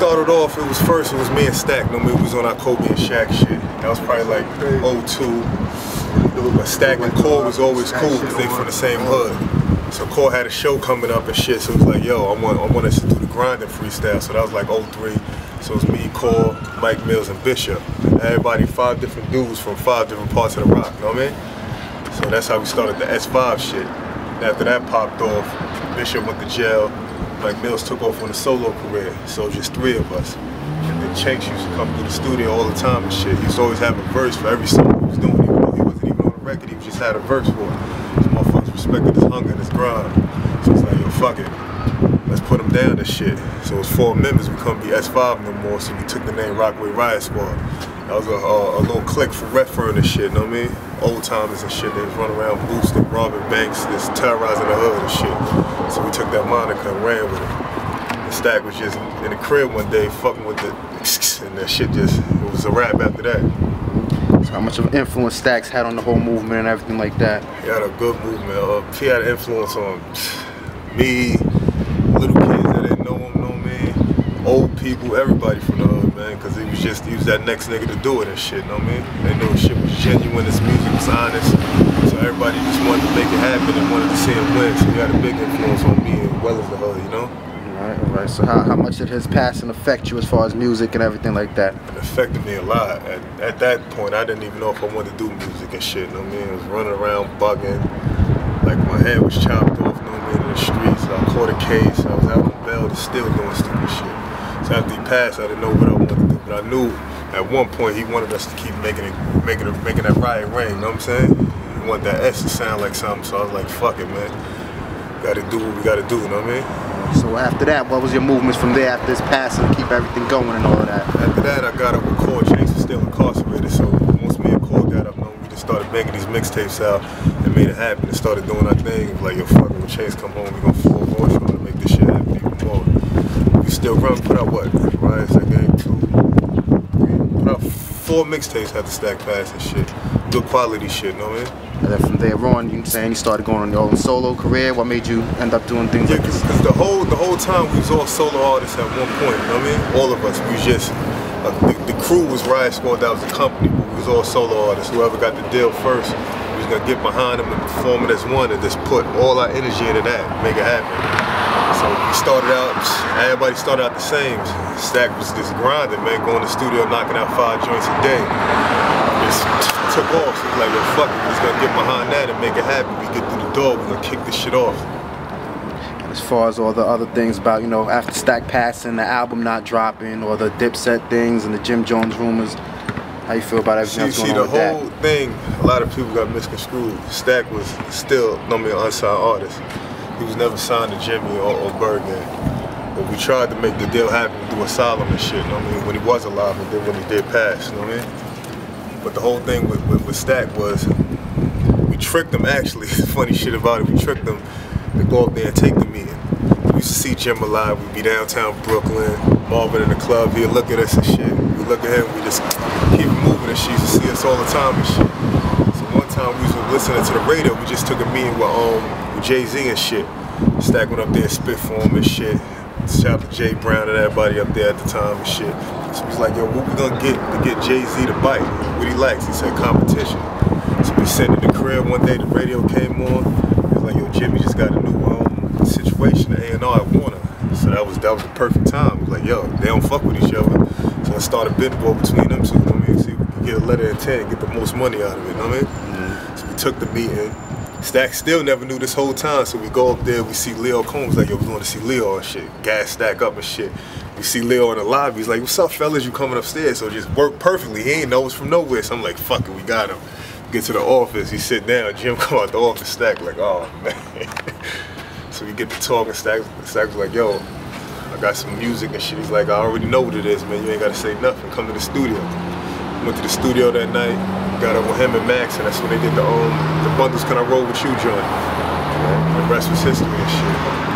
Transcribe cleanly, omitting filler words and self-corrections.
started off, it was me and Stack. No, we was on our Kobe and Shaq shit. That was probably like 02. But Stack and Core was always cool because they from the same hood. So Core had a show coming up and shit, so it was like, yo, I want us to do the grinding freestyle. So that was like 03. So it was me, Core, Mike Mills, and Bishop. Everybody, 5 different dudes from 5 different parts of the rock, you know what I mean? So that's how we started the S5 shit. And after that popped off, Bishop went to jail, Mike Mills took off on a solo career, so it was just 3 of us. And then Chinx used to come through the studio all the time and shit. He used to always have a verse for every song he was doing, even though he wasn't even on the record, he just had a verse for it. So motherfuckers respected his hunger and his grind. So it's like, yo, fuck it. Let's put him down and shit. So it was 4 members, we couldn't be S5 no more, so we took the name Rockaway Riot Squad. That was a little clique for Redfern and shit, know what I mean? Old timers and shit, they was running around boosting, robbing banks, just terrorizing the hood and shit. So we took that moniker and ran with it. The Stack was just in the crib one day, fucking with the and that shit just, it was a wrap after that. So how much of an influence Stack's had on the whole movement and everything like that? He had a good movement. He had an influence on me, little kids that didn't know him, know what I mean? Old people, everybody from the hood, man, because he was that next nigga to do it and shit, know what I mean? They knew his shit was genuine, his music was honest, so everybody just wanted to make it happen and wanted to see him win, so he had a big influence on me as well as the hood, you know? All right. So how much did his passing affect you as far as music and everything like that? It affected me a lot. At that point, I didn't even know if I wanted to do music and shit, know what I mean? I was running around bugging, like my head was chopped off, know what I mean, in the streets. I caught a case, I was out on bail, just still doing stupid shit. So after he passed, I didn't know what I wanted to do, but I knew at one point he wanted us to keep making that riot ring, you know what I'm saying? He wanted that S to sound like something, so I was like, fuck it, man. Gotta do what we gotta do, you know what I mean? So after that, what was your movements from there after his passing to keep everything going and all of that? After that, I got up with Core. Chinx was still incarcerated, so once me and Core got up, we just started making these mixtapes out and made it happen and started doing our thing. It was like, yo, fuck it, when Chinx come home, we gonna full voice on to make this shit happen even more. We still run, put out what? Riot, Second, 2, 3, put out 4 mixtapes after Stack pass and shit. Good quality shit, know what I mean? And then from there on, you saying you started going on your own solo career. What made you end up doing things like this? Because the whole time we was all solo artists at one point, you know what I mean? All of us, we was just, the crew was Riot Squad, that was the company, but we was all solo artists. Whoever got the deal first, we was gonna get behind them and perform it as one and just put all our energy into that, make it happen. So we started out, everybody started out the same. Stack was just grinding, man, going to the studio, knocking out 5 joints a day. Just took off, so it was like, well, fuck it, we're just gonna get behind that and make it happen. We get through the door, we're gonna kick this shit off. As far as all the other things about, you know, after Stack passing, the album not dropping, or the Dipset things and the Jim Jones rumors, how you feel about everything that's going on with that? The whole thing, a lot of people got misconstrued. Stack was still, an unsigned artist. He was never signed to Jimmy or Bergen. But we tried to make the deal happen through Asylum and shit, you know what I mean, when he was alive and then when he did pass, you know what I mean? But the whole thing with Stack was, we tricked him actually, funny shit about it, we tricked him to go up there and take the meeting. We used to see Jim alive, we'd be downtown Brooklyn, Marvin in the club, he'd look at us and shit. We look at him, we just keep moving and shit, he used to see us all the time and shit. So one time we was listening to the radio, we just took a meeting with Jay-Z and shit. Stack went up there and spit for him and shit. Shout out to Jay Brown and everybody up there at the time and shit. So he's like, yo, what we gonna get to get Jay-Z to bite? What he likes? He said competition. So we sat in the crib one day, the radio came on. He was like, yo, Jimmy just got a new situation at A&R at Warner. So that was the perfect time. He was like, yo, they don't fuck with each other. So I started bidding war between them two, you know what I mean? See if we could get a letter of intent and get the most money out of it, you know what I mean? So we took the meeting. Stack still never knew this whole time, so we go up there, we see Leo Combs, like, yo, we want to see Leo and shit. Gas Stack up and shit. We see Leo in the lobby, he's like, what's up, fellas, you coming upstairs? So it just worked perfectly. He ain't know us from nowhere, so I'm like, fuck it, we got him. Get to the office, he sit down, Jim come out the office, Stack like, oh, man. So we get to talking, Stack was like, yo, I got some music and shit. He's like, I already know what it is, man, you ain't got to say nothing, come to the studio. Went to the studio that night, got up with him and Max, and that's when they did the Bundles Can I Roll With You joint. The rest was history and shit.